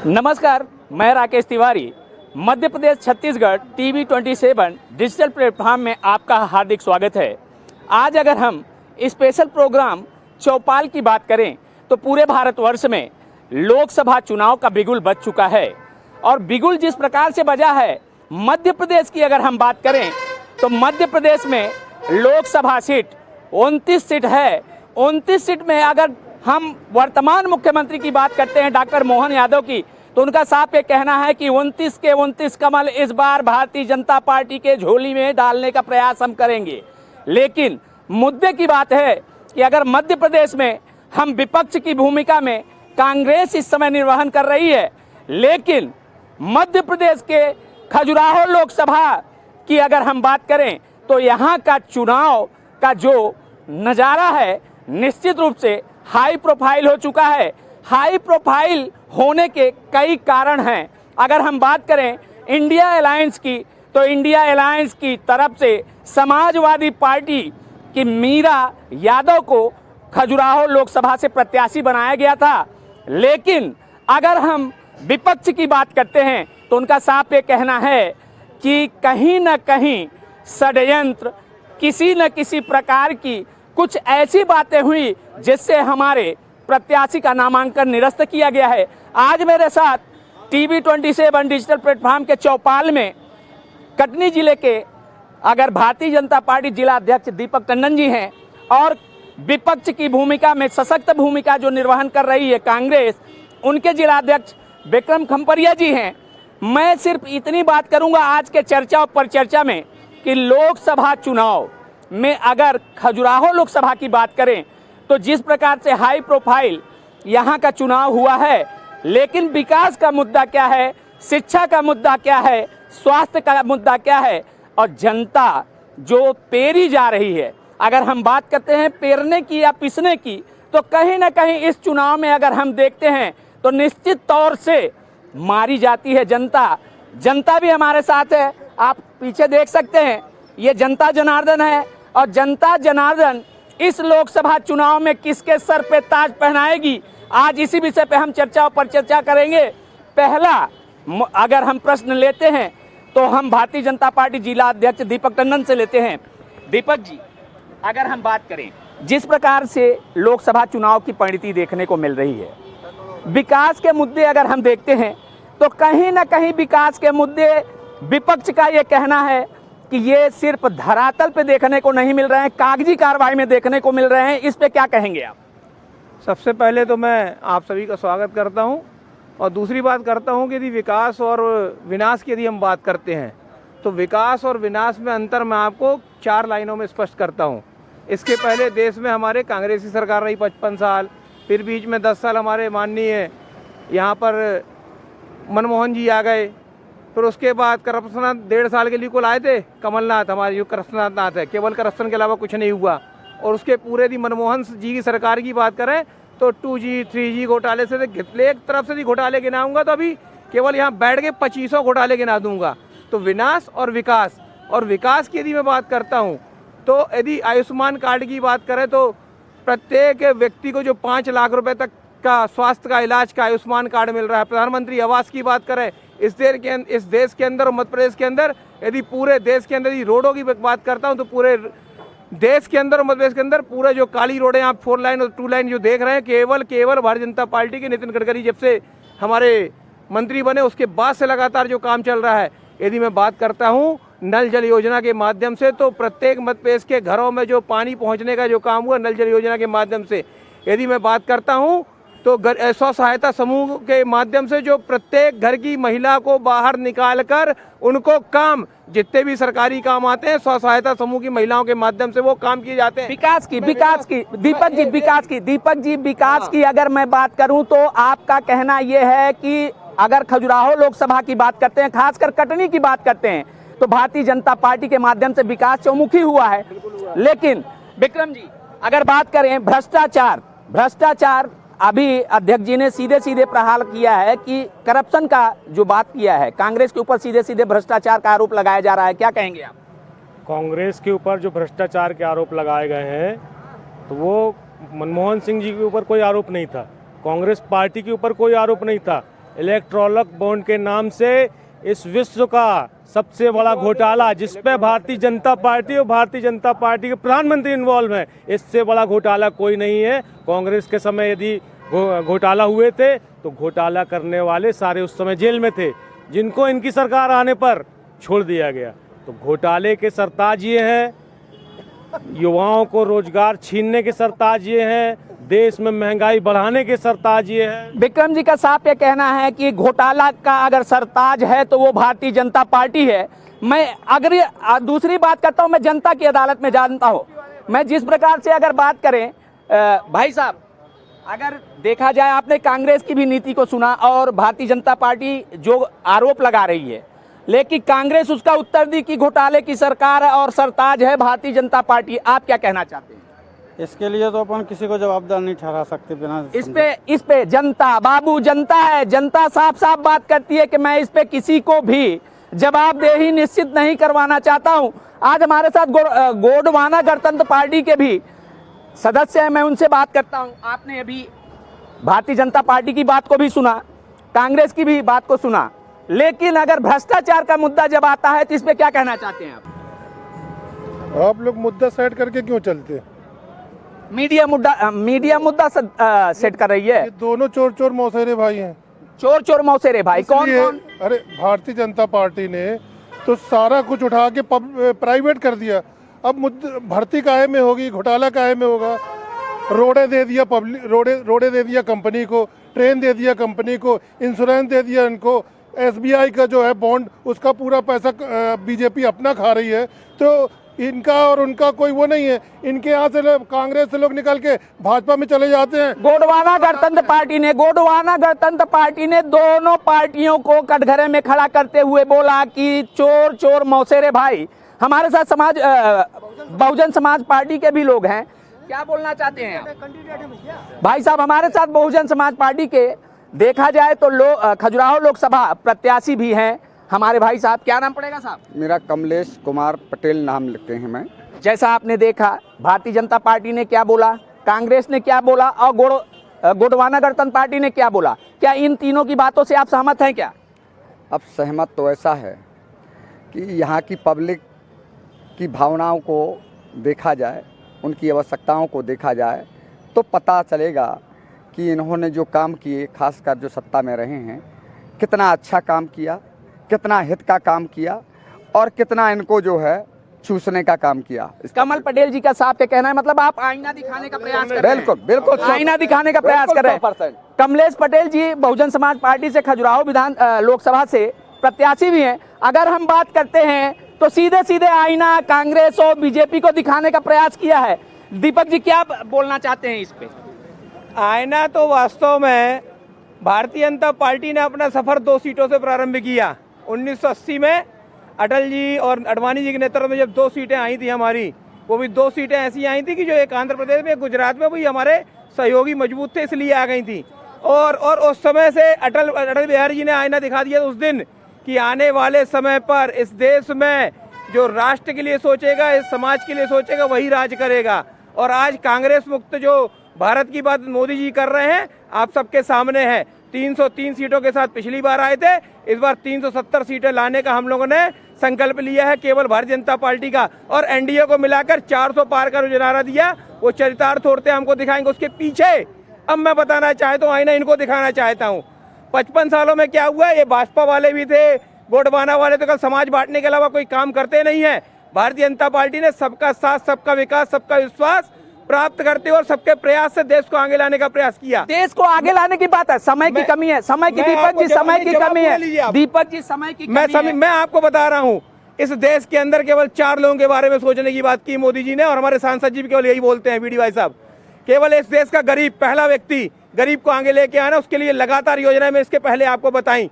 नमस्कार, मैं Rakesh Tiwari. Madhya Pradesh Chhattisgarh TV 27 digital platform में आपका हार्दिक स्वागत है। आज अगर हम स्पेशल प्रोग्राम चौपाल की बात करें तो पूरे भारतवर्ष में लोकसभा चुनाव का बिगुल बज चुका है और बिगुल जिस प्रकार से बजा है, मध्य प्रदेश की अगर हम बात करें तो मध्य प्रदेश में लोकसभा सीट 29 सीट है। 29 सीट में अगर हम वर्तमान मुख्यमंत्री की बात करते हैं डॉक्टर मोहन यादव की, तो उनका साफ ये कहना है कि 29 के 29 कमल इस बार भारतीय जनता पार्टी के झोली में डालने का प्रयास हम करेंगे। लेकिन मुद्दे की बात है कि अगर मध्य प्रदेश में हम विपक्ष की भूमिका में कांग्रेस इस समय निर्वहन कर रही है, लेकिन मध्य प्रदेश के खजुराहो लोकसभा की अगर हम बात करें तो यहाँ का चुनाव का जो नज़ारा है निश्चित रूप से हाई प्रोफाइल हो चुका है। हाई प्रोफाइल होने के कई कारण हैं। अगर हम बात करें इंडिया अलायंस की, तो इंडिया अलायंस की तरफ से समाजवादी पार्टी की मीरा यादव को खजुराहो लोकसभा से प्रत्याशी बनाया गया था। लेकिन अगर हम विपक्ष की बात करते हैं तो उनका साफ ये कहना है कि कहीं न कहीं षड्यंत्र, किसी न किसी प्रकार की कुछ ऐसी बातें हुई जिससे हमारे प्रत्याशी का नामांकन निरस्त किया गया है। आज मेरे साथ टीवी 27 डिजिटल प्लेटफॉर्म के चौपाल में कटनी जिले के अगर भारतीय जनता पार्टी जिला अध्यक्ष दीपक टंडन जी हैं और विपक्ष की भूमिका में सशक्त भूमिका जो निर्वहन कर रही है कांग्रेस, उनके जिला अध्यक्ष विक्रम खम्परिया जी हैं। मैं सिर्फ इतनी बात करूंगा आज के चर्चा और परिचर्चा में कि लोकसभा चुनाव में अगर खजुराहो लोकसभा की बात करें तो जिस प्रकार से हाई प्रोफाइल यहाँ का चुनाव हुआ है, लेकिन विकास का मुद्दा क्या है, शिक्षा का मुद्दा क्या है, स्वास्थ्य का मुद्दा क्या है और जनता जो पेरी जा रही है। अगर हम बात करते हैं पेरने की या पिसने की, तो कहीं ना कहीं इस चुनाव में अगर हम देखते हैं तो निश्चित तौर से मारी जाती है जनता। जनता भी हमारे साथ है, आप पीछे देख सकते हैं, ये जनता जनार्दन है और जनता जनार्दन इस लोकसभा चुनाव में किसके सर पे ताज पहनाएगी, आज इसी विषय पे हम चर्चा और परिचर्चा करेंगे। पहला अगर हम प्रश्न लेते हैं तो हम भारतीय जनता पार्टी जिला अध्यक्ष दीपक टंडन से लेते हैं। दीपक जी, अगर हम बात करें जिस प्रकार से लोकसभा चुनाव की परिणति देखने को मिल रही है, विकास के मुद्दे अगर हम देखते हैं तो कहीं ना कहीं विकास के मुद्दे विपक्ष का ये कहना है कि ये सिर्फ धरातल पे देखने को नहीं मिल रहे हैं, कागजी कार्रवाई में देखने को मिल रहे हैं। इस पे क्या कहेंगे आप? सबसे पहले तो मैं आप सभी का स्वागत करता हूं और दूसरी बात करता हूं कि यदि विकास और विनाश की यदि हम बात करते हैं तो विकास और विनाश में अंतर मैं आपको 4 लाइनों में स्पष्ट करता हूं। इसके पहले देश में हमारे कांग्रेसी सरकार रही 55 साल, फिर बीच में 10 साल हमारे माननीय यहाँ पर मनमोहन जी आ गए, फिर उसके बाद करप्शन 1.5 साल के लिए को लाए थे कमलनाथ, हमारे जो करप्शननाथ है, केवल करप्शन के अलावा कुछ नहीं हुआ। और उसके पूरे यदि मनमोहन जी की सरकार की बात करें तो 2G 3G घोटाले से एक तरफ से भी घोटाले गिनाऊंगा तो अभी केवल यहाँ बैठ के 2500 घोटाले गिना दूंगा। तो विनाश और विकास की यदि मैं बात करता हूँ तो यदि आयुष्मान कार्ड की बात करें तो प्रत्येक व्यक्ति को जो 5 लाख रुपए तक का स्वास्थ्य का इलाज का आयुष्मान कार्ड मिल रहा है। प्रधानमंत्री आवास की बात करें इस देश के अंदर और मध्य प्रदेश के अंदर, यदि पूरे देश के अंदर यदि रोडों की बात करता हूं तो पूरे देश के अंदर और मध्य प्रदेश के अंदर पूरे जो काली रोडें आप 4 लाइन और 2 लाइन जो देख रहे हैं केवल भारतीय जनता पार्टी के नितिन गडकरी जब से हमारे मंत्री बने उसके बाद से लगातार जो काम चल रहा है। यदि मैं बात करता हूँ नल जल योजना के माध्यम से तो प्रत्येक मध्य प्रदेश के घरों में जो पानी पहुँचने का जो काम हुआ नल जल योजना के माध्यम से। यदि मैं बात करता हूँ तो स्व सहायता समूह के माध्यम से जो प्रत्येक घर की महिला को बाहर निकालकर उनको काम, जितने भी सरकारी काम आते हैं स्व सहायता समूह की महिलाओं के माध्यम से वो काम किए जाते हैं। विकास की दीपक जी विकास की अगर मैं बात करूं तो आपका कहना यह है कि अगर खजुराहो लोकसभा की बात करते हैं, खासकर कटनी की बात करते हैं, तो भारतीय जनता पार्टी के माध्यम से विकास चौमुखी हुआ है। लेकिन विक्रम जी अगर बात करें भ्रष्टाचार अभी अध्यक्ष जी ने सीधे सीधे प्रहार किया है कि करप्शन का जो बात किया है, कांग्रेस के ऊपर सीधे सीधे भ्रष्टाचार का आरोप लगाया जा रहा है, क्या कहेंगे आप? कांग्रेस के ऊपर जो भ्रष्टाचार के आरोप लगाए गए हैं तो वो मनमोहन सिंह जी के ऊपर कोई आरोप नहीं था, कांग्रेस पार्टी के ऊपर कोई आरोप नहीं था। इलेक्ट्रॉनिक बॉन्ड के नाम से इस विश्व का सबसे बड़ा घोटाला, जिसपे भारतीय जनता पार्टी और भारतीय जनता पार्टी के प्रधानमंत्री इन्वॉल्व हैं, इससे बड़ा घोटाला कोई नहीं है। कांग्रेस के समय यदि घोटाला हुए थे तो घोटाला करने वाले सारे उस समय जेल में थे, जिनको इनकी सरकार आने पर छोड़ दिया गया। तो घोटाले के सरताज ये हैं, युवाओं को रोजगार छीनने के सरताज ये हैं, देश में महंगाई बढ़ाने के सरताज ये हैं। विक्रम जी का साफ ये कहना है कि घोटाला का अगर सरताज है तो वो भारतीय जनता पार्टी है। मैं अगर दूसरी बात करता हूँ, मैं जनता की अदालत में जानता हूँ। मैं जिस प्रकार से अगर बात करें भाई साहब, अगर देखा जाए आपने कांग्रेस की भी नीति को सुना और भारतीय जनता पार्टी जो आरोप लगा रही है, लेकिन कांग्रेस उसका उत्तर दी कि घोटाले की सरकार और सरताज है भारतीय जनता पार्टी। आप क्या कहना चाहते हैं? इसके लिए तो अपन किसी को जवाबदार नहीं ठहरा सकते बिना इस पे जनता, बाबू जनता है, जनता साफ साफ बात करती है कि मैं इस पे किसी को भी जवाबदेही निश्चित नहीं करवाना चाहता हूं। आज हमारे साथ गोंडवाना गणतंत्र पार्टी के भी सदस्य हैं, मैं उनसे बात करता हूं। आपने अभी भारतीय जनता पार्टी की बात को भी सुना, कांग्रेस की भी बात को सुना, लेकिन अगर भ्रष्टाचार का मुद्दा जब आता है तो इस पे क्या कहना चाहते हैं आप लोग मुद्दा सेट करके क्यों चलते हैं? मीडिया मुद्दा सेट कर रही है। ये दोनों चोर चोर मौसेरे भाई हैं। चोर चोर मौसेरे भाई कौन कौन? अरे भारतीय जनता पार्टी ने तो सारा कुछ उठा के प्राइवेट कर दिया। अब भर्ती काहे में होगी, घोटाला काहे में होगा? रोडे दे दिया पब्लिक, रोडे दे दिया कंपनी को, ट्रेन दे दिया कंपनी को, इंश्योरेंस दे दिया इनको, SBI का जो है बॉन्ड उसका पूरा पैसा बीजेपी अपना खा रही है। तो इनका और उनका कोई वो नहीं है। इनके यहाँ से कांग्रेस से लोग निकल के भाजपा में चले जाते हैं। गोंडवाना गणतंत्र पार्टी ने दोनों पार्टियों को कटघरे में खड़ा करते हुए बोला कि चोर चोर मौसेरे भाई। हमारे साथ बहुजन समाज पार्टी के भी लोग हैं, क्या बोलना चाहते हैं आप? भाई साहब, हमारे साथ बहुजन समाज पार्टी के देखा जाए तो खजुराहो लोकसभा प्रत्याशी भी हैं हमारे भाई साहब। क्या नाम पड़ेगा साहब? मेरा कमलेश कुमार पटेल नाम लिखते हैं मैं। जैसा आपने देखा भारतीय जनता पार्टी ने क्या बोला, कांग्रेस ने क्या बोला और गोंडवाना गणतंत्र पार्टी ने क्या बोला, क्या इन तीनों की बातों से आप सहमत हैं क्या? अब सहमत तो ऐसा है कि यहाँ की पब्लिक की भावनाओं को देखा जाए, उनकी आवश्यकताओं को देखा जाए तो पता चलेगा कि इन्होंने जो काम किए, खासकर जो सत्ता में रहे हैं, कितना अच्छा काम किया, कितना हित का काम किया और कितना इनको जो है चूसने का काम किया। कमल पटेल जी का साफ ये कहना है, मतलब आप आईना दिखाने का प्रयास कर रहे हैं। बिल्कुल बिल्कुल आईना दिखाने का प्रयास कर रहे हैं। कमलेश पटेल जी बहुजन समाज पार्टी से खजुराहो विधान लोकसभा से प्रत्याशी भी हैं। अगर हम बात करते हैं तो सीधे सीधे आईना कांग्रेस और बीजेपी को दिखाने का प्रयास किया है। दीपक जी क्या बोलना चाहते हैं इस पे? आईना तो वास्तव में भारतीय जनता पार्टी ने अपना सफर 2 सीटों से प्रारंभ किया। 1980 में अटल जी और अडवाणी जी के नेतृत्व में जब 2 सीटें आई थी हमारी, वो भी 2 सीटें ऐसी आई थी कि जो एक आंध्र प्रदेश में, एक गुजरात में, वही हमारे सहयोगी मजबूत थे इसलिए आ गई थी। और उस समय से अटल बिहारी जी ने आईना दिखा दिया उस दिन कि आने वाले समय पर इस देश में जो राष्ट्र के लिए सोचेगा, इस समाज के लिए सोचेगा, वही राज करेगा। और आज कांग्रेस मुक्त जो भारत की बात मोदी जी कर रहे हैं आप सबके सामने है। 303 सीटों के साथ पिछली बार आए थे, इस बार 370 सीटें लाने का हम लोगों ने संकल्प लिया है केवल भारतीय जनता पार्टी का। और एनडीए को मिलाकर 400 पार का जो नारा दिया वो चरितार्थ होते हमको दिखाएंगे। उसके पीछे अब मैं बताना चाहता हूँ, आईना इनको दिखाना चाहता हूँ। 55 सालों में क्या हुआ, ये भाजपा वाले भी थे, गोंडवाना वाले तो कल समाज बांटने के अलावा कोई काम करते नहीं है। भारतीय जनता पार्टी ने सबका साथ, सबका विकास, सबका विश्वास प्राप्त करते और सबके प्रयास से देश को आगे लाने का प्रयास किया। देश को आगे लाने की बात है, समय की कमी है, समय की, दीपक जी समय की कमी है, दीपक जी समय की कमी है। मैं आपको बता रहा हूँ, इस देश के अंदर केवल 4 लोगों के बारे में सोचने की बात की मोदी जी ने, और हमारे सांसद जी भी केवल यही बोलते हैं, बीडी भाई साहब, केवल इस देश का गरीब, पहला व्यक्ति गरीब को आगे लेके आना, उसके लिए लगातार योजना में इसके पहले आपको बताई।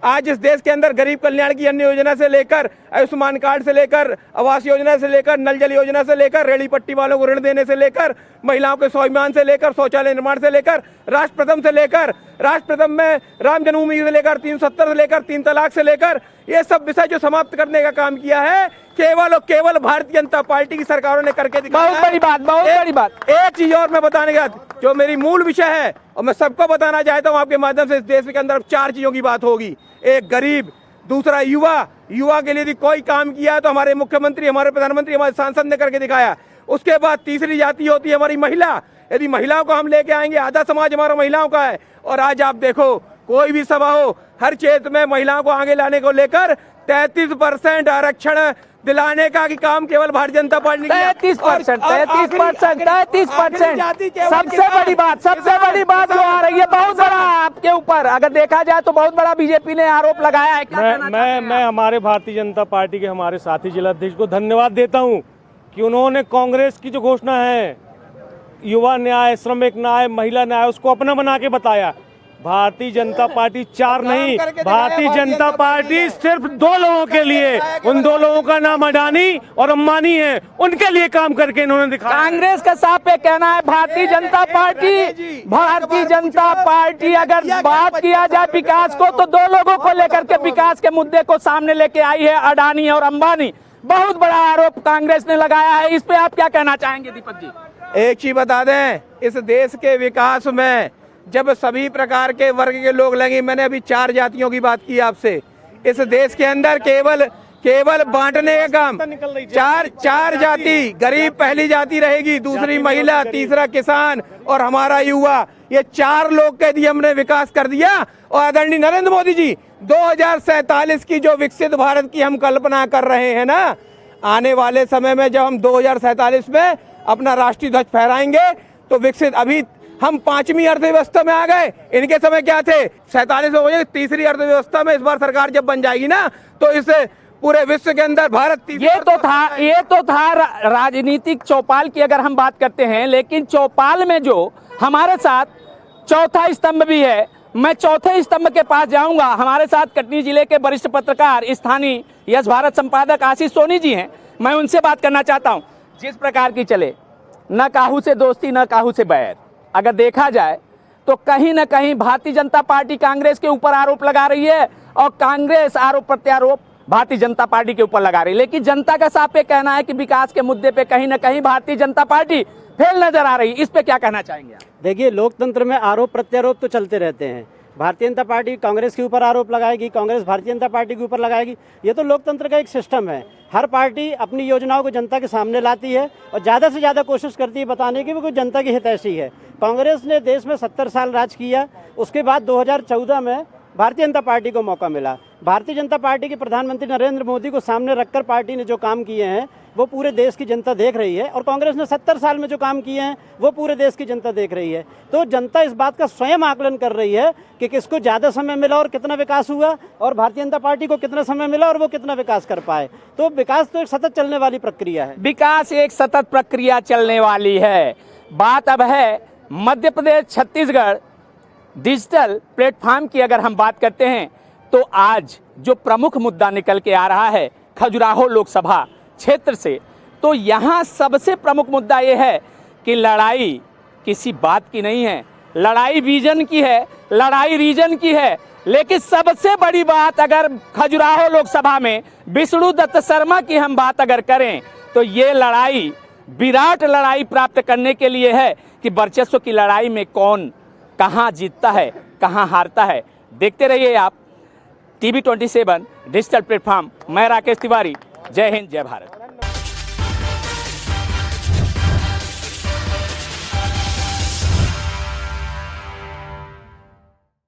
आज इस देश के अंदर गरीब कल्याण की अन्य योजना से लेकर, आयुष्मान कार्ड से लेकर, आवास योजना से लेकर, नल जल योजना से लेकर, रेहड़ी पट्टी वालों को ऋण देने से लेकर, महिलाओं के स्वाभिमान से लेकर, शौचालय निर्माण से लेकर, राष्ट्रप्रथम से लेकर, राष्ट्रप्रथम में राम जन्मभूमि से लेकर, 370 से लेकर, 3 तलाक से लेकर, ये सब विषय जो समाप्त करने का काम किया है, केवल और केवल भारतीय जनता पार्टी की सरकारों ने करके दिखाया बहुत बड़ी बात, बहुत बड़ी बात। एक चीज और मैं बताने का, जो मेरी मूल विषय है और मैं सबको बताना चाहता हूं आपके माध्यम से, इस देश के अंदर 4 चीजों की बात होगी। एक गरीब, दूसरा युवा के लिए यदि कोई काम किया तो हमारे मुख्यमंत्री, हमारे प्रधानमंत्री, हमारे सांसद ने करके दिखाया। उसके बाद तीसरी जाति होती है हमारी महिला। यदि महिलाओं को हम लेके आएंगे, आधा समाज हमारा महिलाओं का है। और आज आप देखो, कोई भी सभा हो, हर क्षेत्र में महिलाओं को आगे लाने को लेकर 33% आरक्षण दिलाने का काम केवल भारतीय जनता पार्टी ने किया। 33%, 33%। सबसे बड़ी बात जो आ रही है, बहुत बड़ा आपके ऊपर अगर देखा जाए तो बहुत बड़ा बीजेपी ने आरोप लगाया है। क्या कहना चाहते हैं? मैं हमारे भारतीय जनता पार्टी के हमारे साथी जिला अध्यक्ष को धन्यवाद देता हूं कि उन्होंने कांग्रेस की जो घोषणा है, युवा न्याय, श्रमिक न्याय, महिला न्याय, उसको अपना बना के बताया। भारतीय जनता पार्टी 4 नहीं, भारतीय जनता पार्टी सिर्फ 2 लोगों के लिए, उन 2 लोगों का नाम अडानी और अंबानी है, उनके लिए काम करके इन्होंने दिखाया। कांग्रेस का साफ पे कहना है भारतीय जनता पार्टी अगर बात किया जाए विकास को तो 2 लोगों को लेकर के विकास के मुद्दे को सामने लेके आई है, अडानी और अंबानी। बहुत बड़ा आरोप कांग्रेस ने लगाया है, इस पे आप क्या कहना चाहेंगे दीपक जी? एक चीज बता दें, इस देश के विकास में जब सभी प्रकार के वर्ग के लोग लगे, मैंने अभी 4 जातियों की बात की आपसे, इस देश के अंदर केवल बांटने का काम, 4 जाति, गरीब पहली जाति रहेगी, दूसरी महिला, तीसरा किसान और हमारा युवा, ये 4 लोग के दिए हमने विकास कर दिया। और आदरणीय नरेंद्र मोदी जी 2047 की जो विकसित भारत की हम कल्पना कर रहे हैं ना, आने वाले समय में जब हम 2047 में अपना राष्ट्रीय ध्वज फहराएंगे तो विकसित, अभी हम 5वीं अर्थव्यवस्था में आ गए, इनके समय क्या थे, 47 हो जाएगी, तीसरी अर्थव्यवस्था में इस बार सरकार जब बन जाएगी ना, तो इस पूरे विश्व के अंदर भारत ये तो था राजनीतिक चौपाल की अगर हम बात करते हैं। लेकिन चौपाल में जो हमारे साथ चौथा स्तंभ भी है, मैं चौथे स्तंभ के पास जाऊंगा। हमारे साथ कटनी जिले के वरिष्ठ पत्रकार, स्थानीय यश भारत संपादक आशीष सोनी जी हैं, मैं उनसे बात करना चाहता हूं। जिस प्रकार की चले, न काहू से दोस्ती न काहू से बैर, अगर देखा जाए तो कहीं ना कहीं भारतीय जनता पार्टी कांग्रेस के ऊपर आरोप लगा रही है और कांग्रेस आरोप प्रत्यारोप भारतीय जनता पार्टी के ऊपर लगा रही है। लेकिन जनता का साफ पे कहना है कि विकास के मुद्दे पे कहीं ना कहीं भारतीय जनता पार्टी फेल नजर आ रही है। इस पे क्या कहना चाहेंगे आप? देखिए, लोकतंत्र में आरोप प्रत्यारोप तो चलते रहते हैं। भारतीय जनता पार्टी कांग्रेस के ऊपर आरोप लगाएगी, कांग्रेस भारतीय जनता पार्टी के ऊपर लगाएगी। ये तो लोकतंत्र का एक सिस्टम है। हर पार्टी अपनी योजनाओं को जनता के सामने लाती है और ज़्यादा से ज़्यादा कोशिश करती है बताने की वो कोई जनता की हितैषी है। कांग्रेस ने देश में 70 साल राज किया, उसके बाद 2014 में भारतीय जनता पार्टी को मौका मिला। भारतीय जनता पार्टी के प्रधानमंत्री नरेंद्र मोदी को सामने रखकर पार्टी ने जो काम किए हैं वो पूरे देश की जनता देख रही है, और कांग्रेस ने 70 साल में जो काम किए हैं वो पूरे देश की जनता देख रही है। तो जनता इस बात का स्वयं आकलन कर रही है कि किसको ज़्यादा समय मिला और कितना विकास हुआ, और भारतीय जनता पार्टी को कितना समय मिला और वो कितना विकास कर पाए। तो विकास तो एक सतत चलने वाली प्रक्रिया है। विकास एक सतत प्रक्रिया चलने वाली है। बात अब है मध्य प्रदेश छत्तीसगढ़ डिजिटल प्लेटफॉर्म की अगर हम बात करते हैं तो आज जो प्रमुख मुद्दा निकल के आ रहा है खजुराहो लोकसभा क्षेत्र से, तो यहाँ सबसे प्रमुख मुद्दा ये है कि लड़ाई किसी बात की नहीं है, लड़ाई विजन की है, लड़ाई रीजन की है। लेकिन सबसे बड़ी बात अगर खजुराहो लोकसभा में विष्णु दत्त शर्मा की हम बात अगर करें तो ये लड़ाई विराट लड़ाई प्राप्त करने के लिए है कि वर्चस्व की लड़ाई में कौन कहां जीतता है, कहां हारता है। देखते रहिए आप TV 27 डिजिटल प्लेटफॉर्म। मैं राकेश तिवारी। जय हिंद, जय भारत।